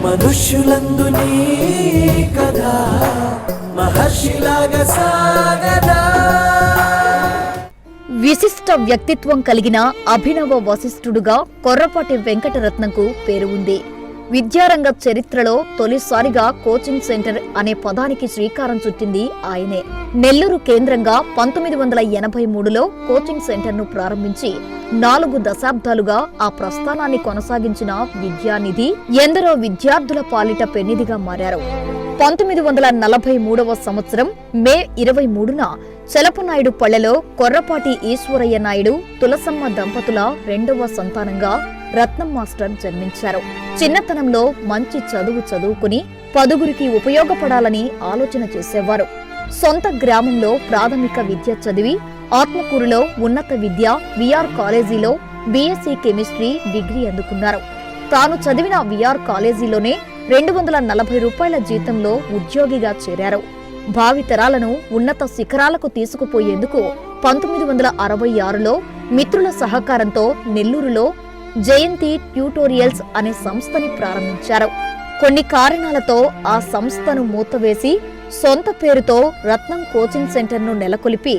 మనుష్యులందు నీ కథ మహర్షిలాగా సాగదా. విశిష్ట వ్యక్తిత్వం కలిగిన అభినవ వశిష్ఠుడుగా కొర్రపాటి వెంకటరత్నంకు పేరు ఉంది. విద్యారంగ చరిత్రలో తొలిసారిగా కోచింగ్ సెంటర్ అనే పదానికి శ్రీకారం చుట్టింది ఆయనే. నెల్లూరు కేంద్రంగా 1983లో కోచింగ్ సెంటర్ను ప్రారంభించి 4 దశాబ్దాలుగా ఆ ప్రస్థానాన్ని కొనసాగించిన విద్యానిధి ఎందరో విద్యార్థుల పాలిట పెన్నిదిగా మారారు. 1943వ సంవత్సరం మే 23న చలపనాయుడు పల్లెలో కొర్రపాటి ఈశ్వరయ్య నాయుడు, తులసమ్మ దంపతుల 2వ సంతానంగా రత్నం మాస్టర్ జన్మించారు. చిన్నతనంలో మంచి చదువు చదువుకుని 10గురికి ఉపయోగపడాలని ఆలోచన చేసేవారు. సొంత గ్రామంలో ప్రాథమిక విద్య చదివి ఆత్మకూరులో ఉన్నత విద్య విఆర్ కాలేజీలో బీఎస్సీ కెమిస్ట్రీ డిగ్రీ అందుకున్నారు. తాను చదివిన విఆర్ కాలేజీలోనే 240 రూపాయల జీతంలో ఉద్యోగిగా చేరారు. భావితరాలను ఉన్నత శిఖరాలకు తీసుకుపోయేందుకు 1966లో మిత్రుల సహకారంతో నెల్లూరులో జయంతి ట్యూటోరియల్స్ అనే సంస్థని ప్రారంభించారు. కొన్ని కారణాలతో ఆ సంస్థను మూతవేసి సొంత పేరుతో రత్నం కోచింగ్ సెంటర్ను నెలకొల్పి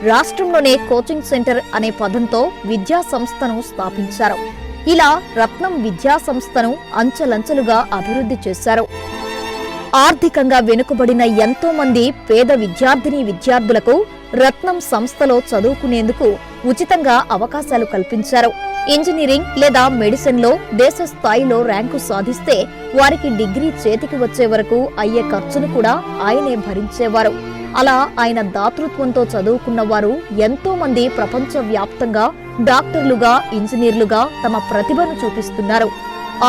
రాష్ట్రంలోనే కోచింగ్ సెంటర్ అనే పదంతో విద్యా సంస్థను స్థాపించారు. ఇలా రత్నం విద్యా సంస్థను అంచెలంచెలుగా అభివృద్ధి చేశారు. ఆర్థికంగా వెనుకబడిన ఎంతో మంది పేద విద్యార్థులకు రత్నం సంస్థలో చదువుకునేందుకు ఉచితంగా అవకాశాలు కల్పించారు. ఇంజనీరింగ్ లేదా మెడిసిన్లో దేశ స్థాయిలో ర్యాంకు సాధిస్తే వారికి డిగ్రీ చేతికి వచ్చే వరకు అయ్యే ఖర్చును కూడా ఆయనే భరించేవారు. అలా ఆయన దాతృత్వంతో చదువుకున్న వారు ఎంతో మంది ప్రపంచ వ్యాప్తంగా డాక్టర్లుగా, ఇంజనీర్లుగా తమ ప్రతిభను చూపిస్తున్నారు.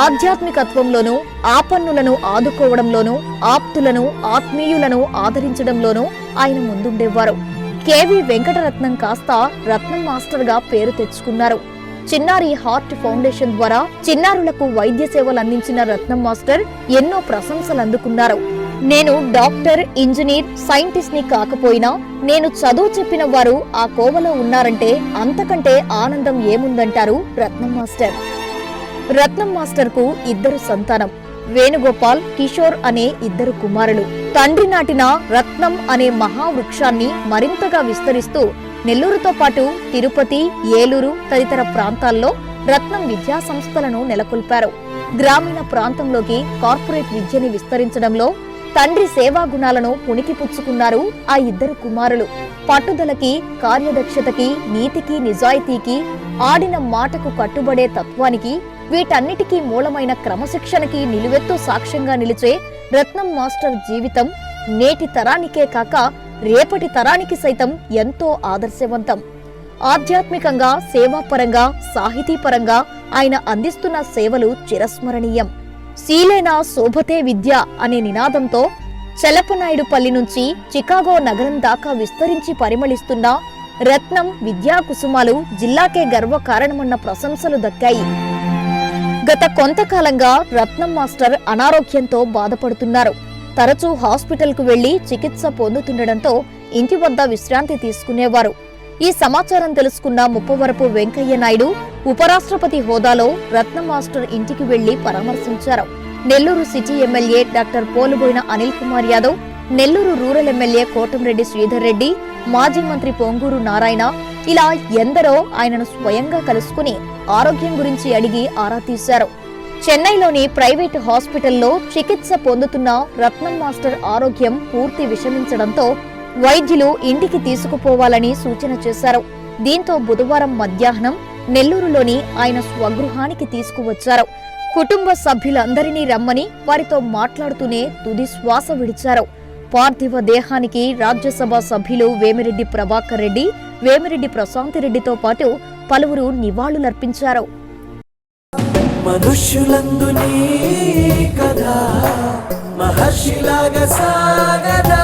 ఆధ్యాత్మికత్వంలోనూ, ఆపన్నులను ఆదుకోవడంలోనూ, ఆప్తులను, ఆత్మీయులను ఆదరించడంలోనూ ఆయన ముందుండేవారు. కేవీ వెంకటరత్నం కాస్త రత్నం మాస్టర్ గా పేరు తెచ్చుకున్నారు. చిన్నారి హార్ట్ ఫౌండేషన్ ద్వారా చిన్నారులకు వైద్య సేవలు అందించిన రత్నం మాస్టర్ ఎన్నో ప్రశంసలు అందుకున్నారు. నేను డాక్టర్, ఇంజనీర్, సైంటిస్ట్ ని కాకపోయినా నేను చదువు చెప్పిన వారు ఆ కోవలో ఉన్నారంటే అంతకంటే ఆనందం ఏముందంటారు రత్నం మాస్టర్. రత్నం మాస్టర్ కు 2 సంతానం, వేణుగోపాల్, కిషోర్ అనే 2 కుమారులు. తండ్రి నాటిన రత్నం అనే మహావృక్షాన్ని మరింతగా విస్తరిస్తూ నెల్లూరుతో పాటు తిరుపతి, ఏలూరు తదితర ప్రాంతాల్లో రత్నం విద్యా సంస్థలను నెలకొల్పారు. గ్రామీణ ప్రాంతంలోకి కార్పొరేట్ విద్యని విస్తరించడంలో తండ్రి సేవా గుణాలను పుణికిపుచ్చుకున్నారు ఆ 2 కుమారులు. పట్టుదలకి, కార్యదక్షతకి, నీతికి, నిజాయితీకి, ఆడిన మాటకు కట్టుబడే తత్వానికి, వీటన్నిటికీ మూలమైన క్రమశిక్షణకి నిలువెత్తు సాక్ష్యంగా నిలిచే రత్నం మాస్టర్ జీవితం నేటి తరానికే కాక రేపటి తరానికి సైతం ఎంతో ఆదర్శవంతం. ఆధ్యాత్మికంగా, సేవాపరంగా, సాహితీపరంగా ఆయన అందిస్తున్న సేవలు చిరస్మరణీయం. శీలేనా శోభతే విద్య అనే నినాదంతో చలపనాయుడుపల్లి నుంచి చికాగో నగరం దాకా విస్తరించి పరిమళిస్తున్న రత్నం విద్యా కుసుమాలు జిల్లాకే గర్వకారణమన్న ప్రశంసలు దక్కాయి. గత కొంతకాలంగా రత్నం మాస్టర్ అనారోగ్యంతో బాధపడుతున్నారు. తరచూ హాస్పిటల్ కు వెళ్లి చికిత్స పొందుతుండటంతో ఇంటి వద్ద విశ్రాంతి తీసుకునేవారు. ఈ సమాచారం తెలుసుకున్న ముప్పవరపు వెంకయ్య నాయుడు ఉపరాష్ట్రపతి హోదాలో రత్నం మాస్టర్ ఇంటికి వెళ్లి పరామర్శించారు. Nellore city MLA doctor Poluboyina Anil Kumar Yadav, Nellore rural MLA Kotamreddy Sridhar Reddy, మాజీ మంత్రి పొంగూరు నారాయణ ఇలా ఎందరో ఆయనను స్వయంగా కలుసుకుని ఆరోగ్యం గురించి అడిగి ఆరా తీశారు. చెన్నైలోని ప్రైవేటు హాస్పిటల్లో చికిత్స పొందుతున్న రత్నం మాస్టర్ ఆరోగ్యం పూర్తి విషమించడంతో వైద్యులు ఇంటికి తీసుకుపోవాలని సూచన చేశారు. దీంతో బుధవారం మధ్యాహ్నం నెల్లూరులోని ఆయన స్వగృహానికి తీసుకువచ్చారు. కుటుంబ సభ్యులందరినీ రమ్మని వారితో మాట్లాడుతూనే తుది శ్వాస విడిచారు. పార్థివ దేహానికి రాజ్యసభ సభ్యులు వేమిరెడ్డి ప్రభాకర్ రెడ్డి, వేమిరెడ్డి ప్రశాంతిరెడ్డితో పాటు పలువురు నివాళులర్పించారు. మనుష్యులందు నీ కథ మహర్షిలాగా సాగదా.